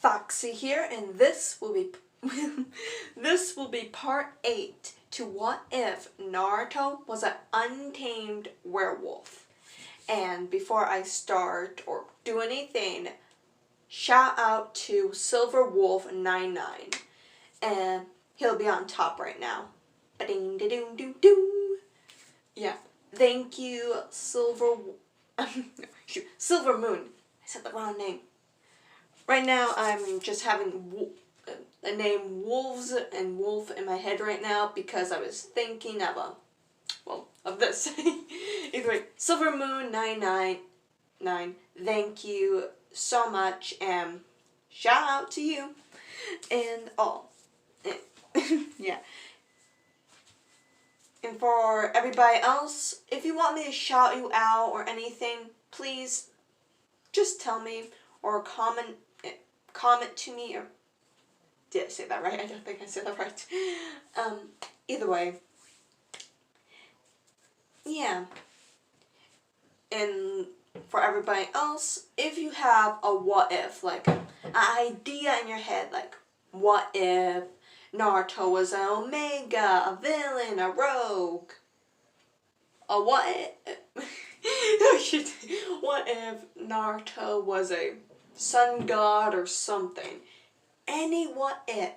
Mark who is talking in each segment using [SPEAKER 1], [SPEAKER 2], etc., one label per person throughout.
[SPEAKER 1] Foxy here, and this will be this will be part 8 to what if Naruto was an untamed werewolf. And before I start or do anything, shout out to Silverwolf99, and he'll be on top right now. Ba-ding-da-doom-doom-doom. Yeah, thank you, Silver Moon. I said the wrong name. Right now, I'm just having the name Wolves and Wolf in my head right now because I was thinking of of this. Either way, Silver Moon 999, thank you so much, and shout out to you and all. Yeah. And for everybody else, if you want me to shout you out or anything, please just tell me or comment to me, or did I say that right? I don't think I said that right. Either way, yeah. And for everybody else, if you have a what if, like an idea in your head, like what if Naruto was an Omega, a villain, a rogue, a what if, what if Naruto was a sun god or something? Any what if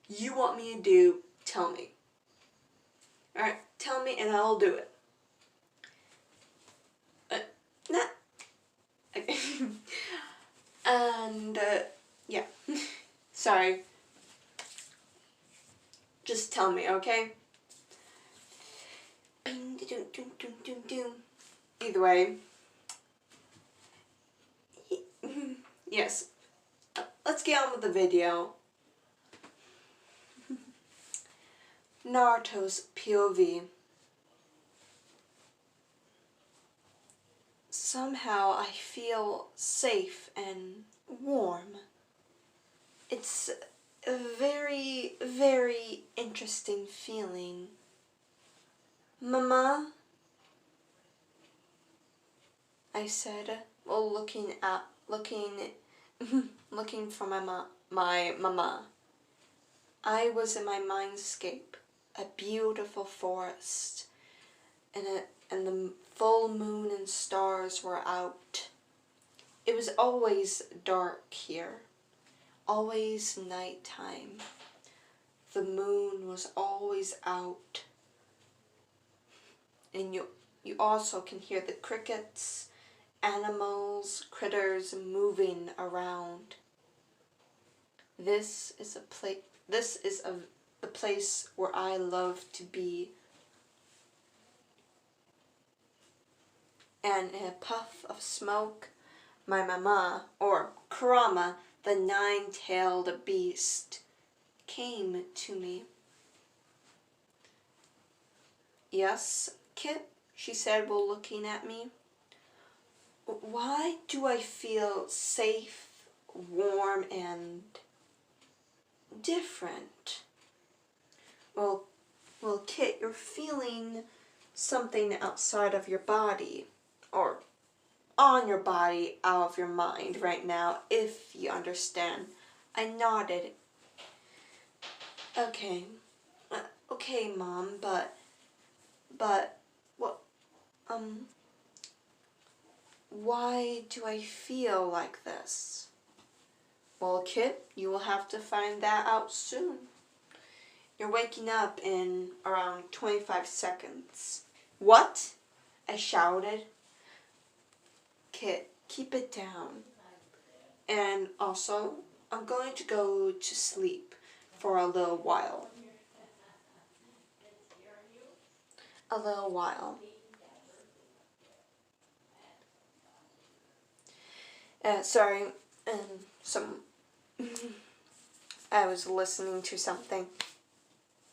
[SPEAKER 1] you want me to do, tell me. Alright, tell me and I'll do it. And, yeah. Sorry. Just tell me, okay? Either way. Yes. Let's get on with the video. Naruto's POV. Somehow I feel safe and warm. It's a very, very interesting feeling. Mama? I said, while looking for my mama. I was in my mindscape, a beautiful forest, and the full moon and stars were out. It was always dark here, always nighttime. The moon was always out, and you also can hear the crickets, animals, critters moving around. This is the place where I love to be. And in a puff of smoke, my mama, or Kurama, the nine-tailed beast, came to me. Yes, Kit, she said while looking at me. Why do I feel safe, warm, and different? Well, Kit, you're feeling something outside of your body, or on your body, out of your mind right now, if you understand. I nodded. Okay. Okay, Mom, but, what, why do I feel like this? Well, Kit, you will have to find that out soon. You're waking up in around 25 seconds. What? I shouted. Kit, keep it down. And also, I'm going to go to sleep for a little while. A little while. Sorry, I was listening to something.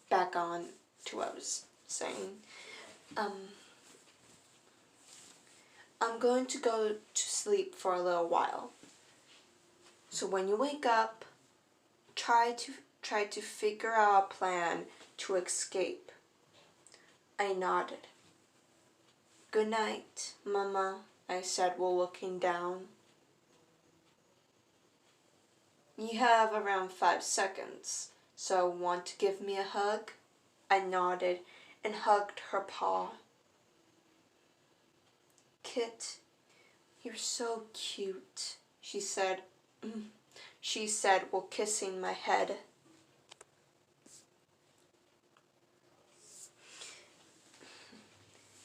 [SPEAKER 1] Back on to what I was saying. I'm going to go to sleep for a little while. So when you wake up, try to figure out a plan to escape. I nodded. Good night, Mama, I said while looking down. You have around 5 seconds, so want to give me a hug? I nodded and hugged her paw. Kit, you're so cute, she said. She said while kissing my head.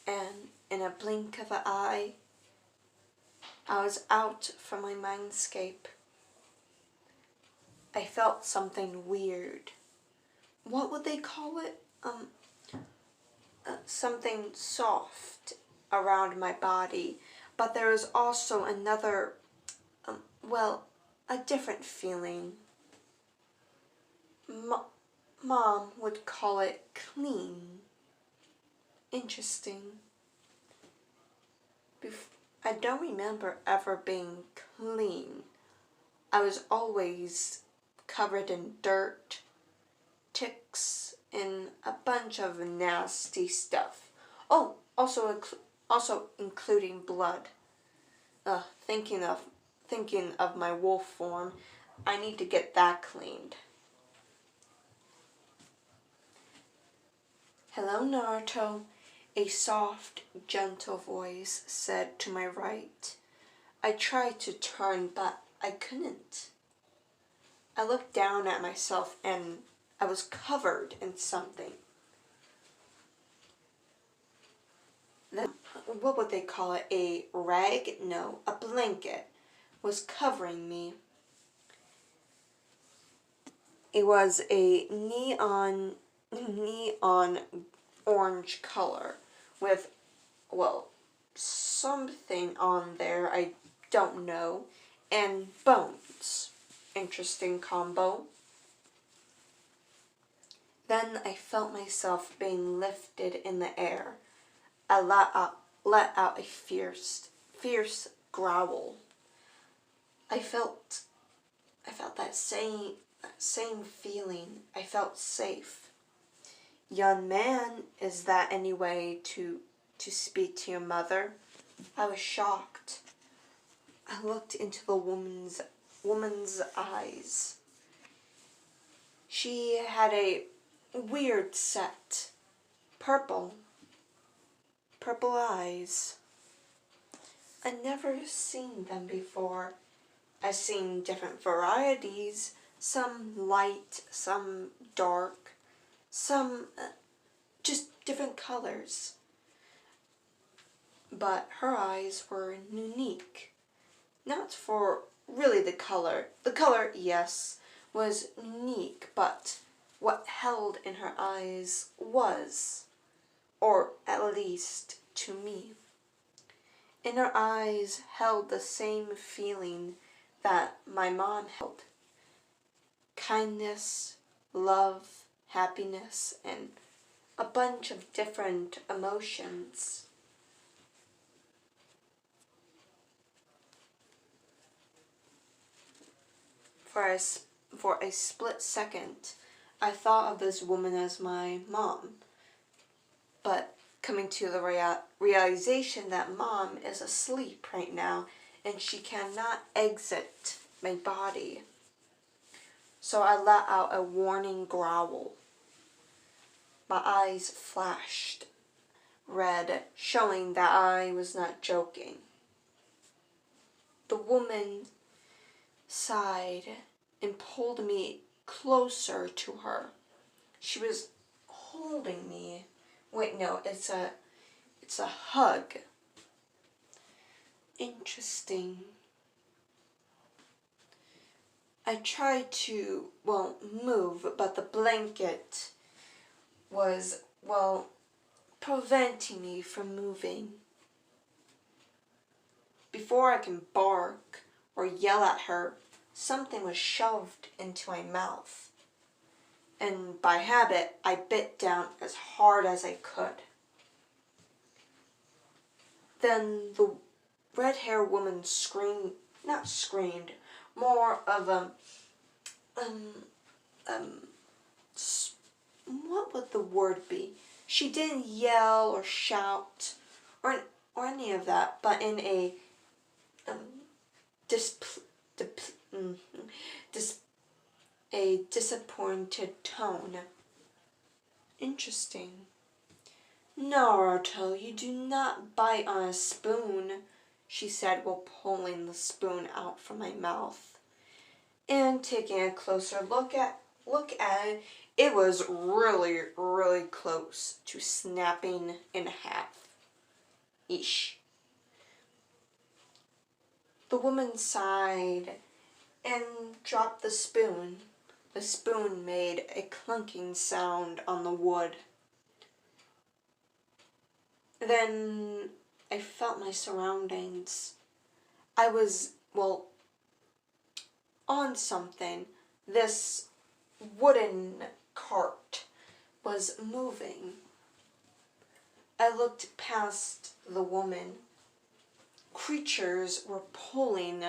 [SPEAKER 1] And in a blink of an eye, I was out from my mindscape. I felt something weird. What would they call it? Something soft around my body. But there was also another, a different feeling. Mom would call it clean. Interesting. I don't remember ever being clean. I was always covered in dirt, ticks, and a bunch of nasty stuff. Oh, also including blood. Thinking of my wolf form, I need to get that cleaned. Hello, Naruto, a soft, gentle voice said to my right. I tried to turn, but I couldn't. I looked down at myself and I was covered in something. Then, what would they call it? A rag? No, a blanket was covering me. It was a neon orange color with, something on there, I don't know, and bones. Interesting combo. Then I felt myself being lifted in the air. I let out a fierce growl. I felt that same feeling. I felt safe. Young man, is that any way to speak to your mother? I was shocked. I looked into the woman's eyes. She had a weird set, purple eyes. I'd never seen them before. I've seen different varieties, some light, some dark, some just different colors. But her eyes were unique. Not for really the color. The color, yes, was unique, but what held in her eyes was, or at least to me. In her eyes held the same feeling that my mom held. Kindness, love, happiness, and a bunch of different emotions. For a split second, I thought of this woman as my mom, but coming to the realization that mom is asleep right now and she cannot exit my body. So I let out a warning growl. My eyes flashed red, showing that I was not joking. The woman sighed and pulled me closer to her. She was holding me. Wait, no, it's a hug. Interesting. I tried to, move, but the blanket was, preventing me from moving. Before I can bark or yell at her, something was shoved into my mouth. And by habit, I bit down as hard as I could. Then the red-haired woman not screamed, more of what would the word be? She didn't yell or shout or any of that, but in a a disappointed tone. Interesting. Naruto, you do not bite on a spoon, she said while pulling the spoon out from my mouth. And taking a closer look at it, it was really, really close to snapping in half. Eesh. The woman sighed and dropped the spoon. The spoon made a clunking sound on the wood. Then I felt my surroundings. I was, on something. This wooden cart was moving. I looked past the woman. Creatures were pulling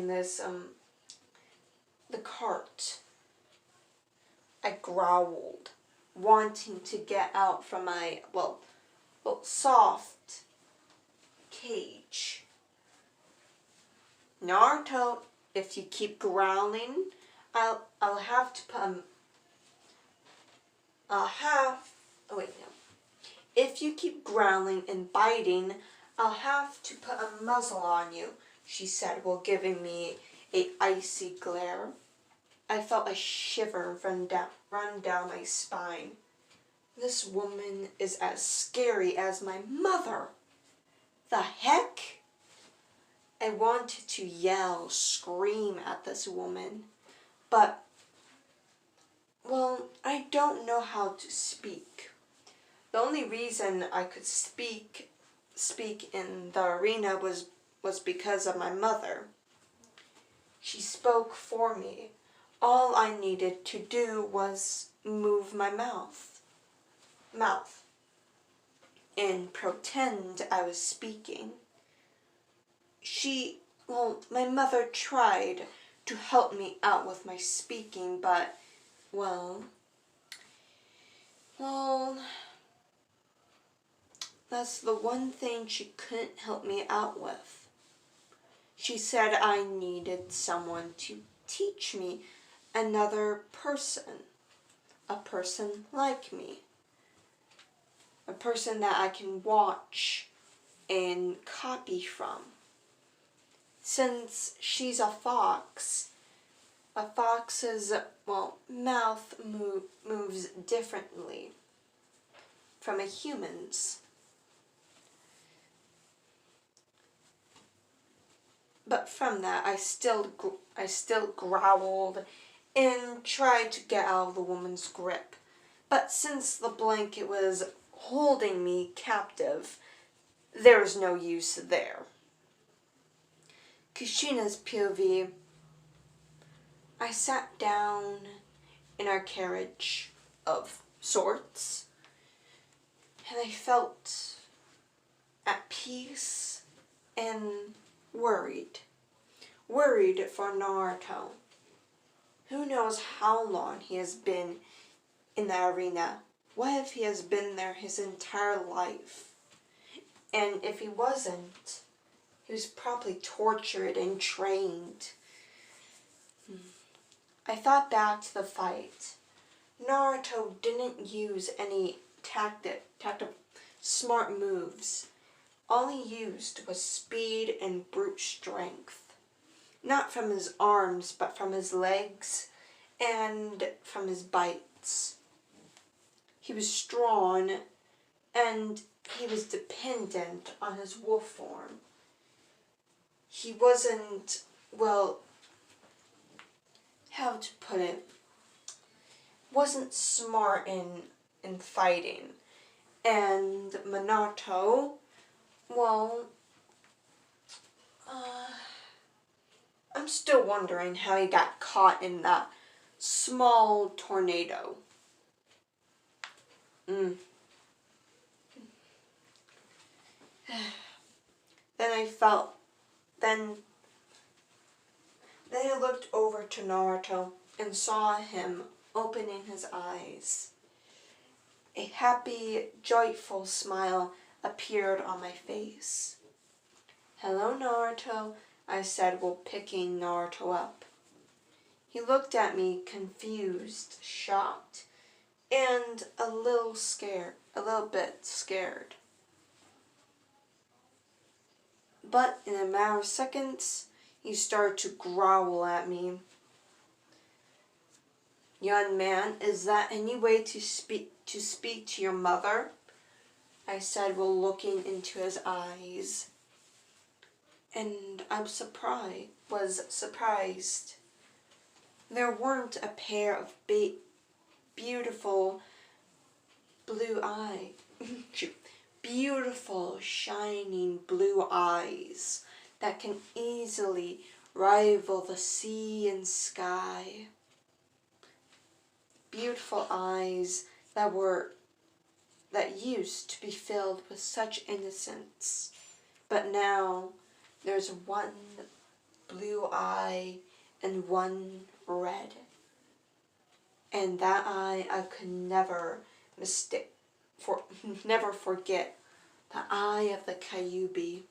[SPEAKER 1] this, the cart. I growled, wanting to get out from my, soft cage. Naruto, if you keep growling, I'll have to put If you keep growling and biting, I'll have to put a muzzle on you, she said while giving me a icy glare. I felt a shiver run down my spine. This woman is as scary as my mother. The heck? I wanted to yell, scream at this woman, but, I don't know how to speak. The only reason I could speak in the arena was because of my mother. She spoke for me. All I needed to do was move my mouth, and pretend I was speaking. My mother tried to help me out with my speaking, but, that's the one thing she couldn't help me out with. She said I needed someone to teach me, another person, a person like me, a person that I can watch and copy from. Since she's a fox's mouth moves differently from a human's. But from that, I still growled and tried to get out of the woman's grip. But since the blanket was holding me captive, there was no use there. Kushina's POV. I sat down in our carriage of sorts, and I felt at peace and worried. Worried for Naruto. Who knows how long he has been in the arena? What if he has been there his entire life? And if he wasn't, he was probably tortured and trained. I thought back to the fight. Naruto didn't use any smart moves. All he used was speed and brute strength. Not from his arms, but from his legs and from his bites. He was strong and he was dependent on his wolf form. He wasn't, how to put it, wasn't smart in fighting. And Minato, I'm still wondering how he got caught in that small tornado. Then I looked over to Naruto and saw him opening his eyes. A happy, joyful smile appeared on my face. "Hello, Naruto," I said while picking Naruto up. He looked at me confused, shocked, and a little bit scared. But in a matter of seconds, he started to growl at me. "Young man, is that any way to speak to your mother?" I said while looking into his eyes. And I was surprised. There weren't a pair of beautiful blue eyes. Beautiful, shining blue eyes that can easily rival the sea and sky. Beautiful eyes that used to be filled with such innocence. But now there's one blue eye and one red. And that eye I could never forget. The eye of the Kyuubi,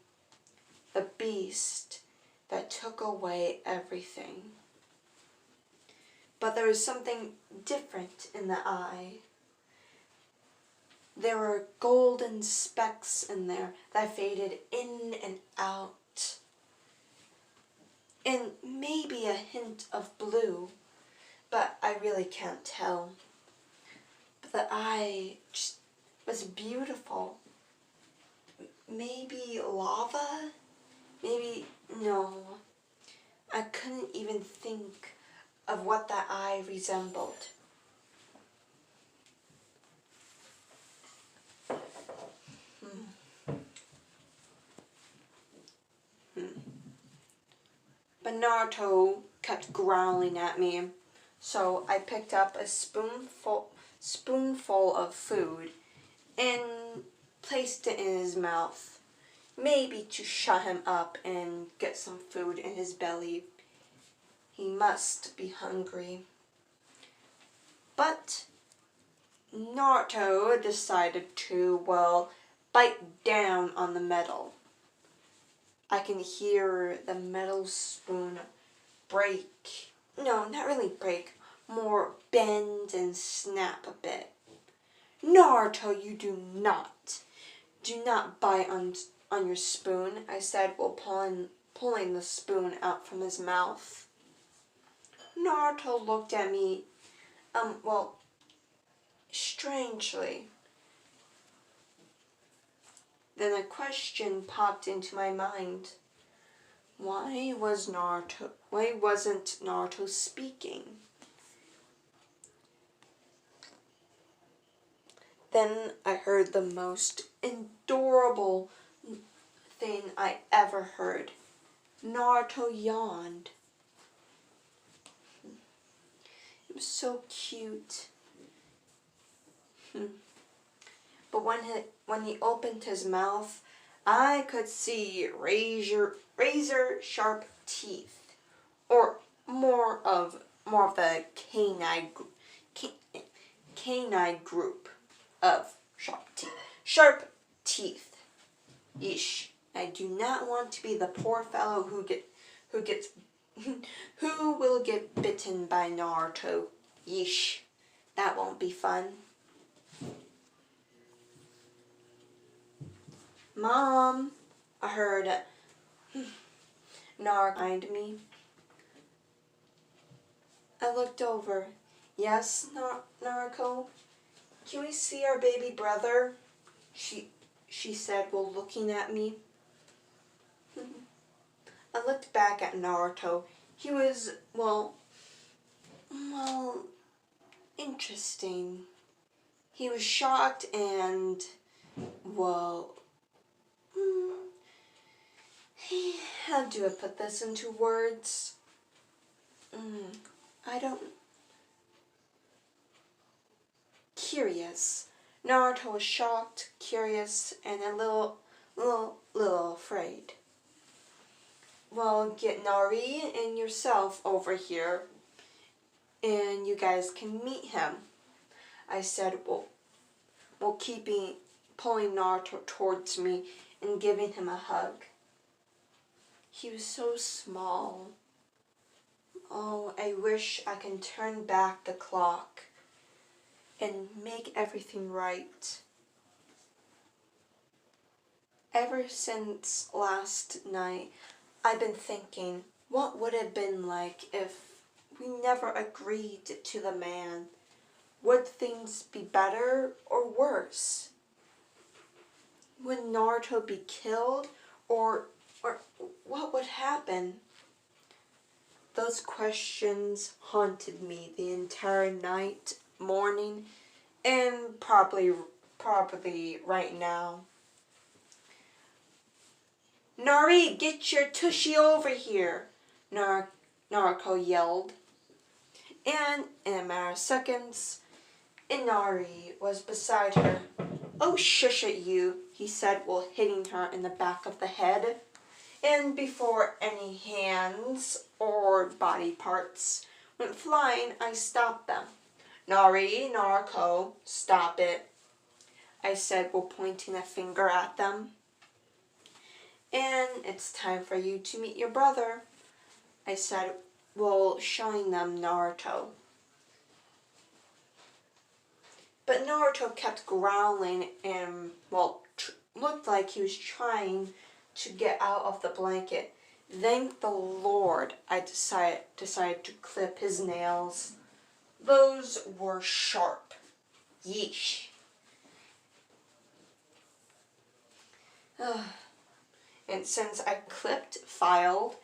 [SPEAKER 1] the beast that took away everything. But there was something different in the eye. There were golden specks in there that faded in and out. And maybe a hint of blue, but I really can't tell. But the eye just was beautiful. Maybe lava? Maybe, no. I couldn't even think of what that eye resembled. But Naruto kept growling at me, so I picked up a spoonful of food and placed it in his mouth, maybe to shut him up and get some food in his belly. He must be hungry. But Naruto decided to, bite down on the metal. I can hear the metal spoon break. No, not really break. More bend and snap a bit. "Naruto, you do not bite on your spoon," I said while pulling the spoon out from his mouth. Naruto looked at me, strangely. Then a question popped into my mind. Why wasn't Naruto speaking? Then I heard the most adorable thing I ever heard. Naruto yawned. It was so cute. But when he opened his mouth, I could see razor sharp teeth, or more of the canine group of sharp teeth. Yeesh! I do not want to be the poor fellow who will get bitten by Naruto. Yeesh! That won't be fun. "Mom," I heard Naruto behind me. I looked over. "Yes, Naruto? Can we see our baby brother?" She said while looking at me. I looked back at Naruto. He was, interesting. He was shocked and, how do I put this into words? Curious. Naruto was shocked, curious, and a little afraid. "Well, get Nari and yourself over here, and you guys can meet him," I said, while pulling Naruto towards me and giving him a hug. He was so small. Oh, I wish I can turn back the clock and make everything right. Ever since last night, I've been thinking, what would it have been like if we never agreed to the man? Would things be better or worse? Would Naruto be killed or what would happen? Those questions haunted me the entire night, morning, and probably right now. Nari, get your tushy over here, Naruto yelled. And in a matter of seconds, Inari was beside her. Oh, shush it, you, he said while hitting her in the back of the head. And before any hands or body parts went flying, I stopped them. Nari, Naruto, stop it, I said while pointing a finger at them. And it's time for you to meet your brother, I said while showing them Naruto. But Naruto kept growling and, looked like he was trying to get out of the blanket. Thank the Lord, I decided to clip his nails. Those were sharp. Yeesh. And since I filed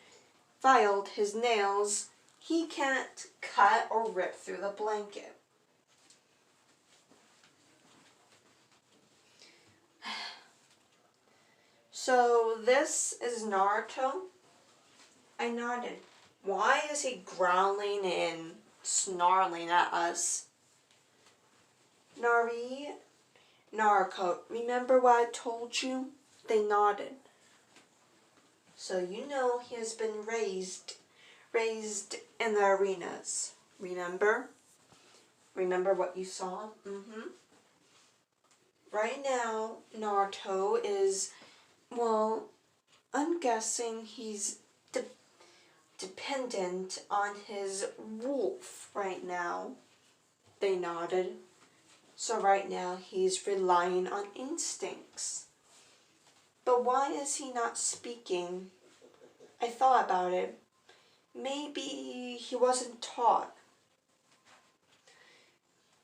[SPEAKER 1] his nails, he can't cut or rip through the blanket. So this is Naruto? I nodded. Why is he growling and snarling at us? Nari, Naruto, remember what I told you? They nodded. So you know he has been raised in the arenas. Remember? Remember what you saw? Right now, Naruto is, I'm guessing he's dependent on his wolf right now. They nodded. So right now he's relying on instincts. But why is he not speaking? I thought about it. Maybe he wasn't taught.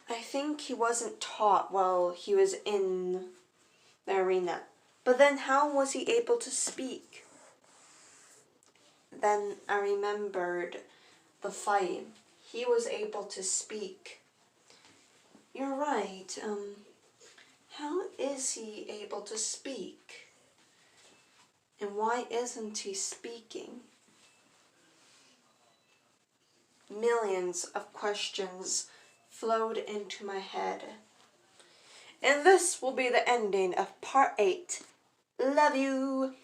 [SPEAKER 1] I think he wasn't taught while he was in the arena. But then how was he able to speak? Then I remembered the fight. He was able to speak. You're right. How is he able to speak? And why isn't he speaking? Millions of questions flowed into my head. And this will be the ending of part 8. Love you!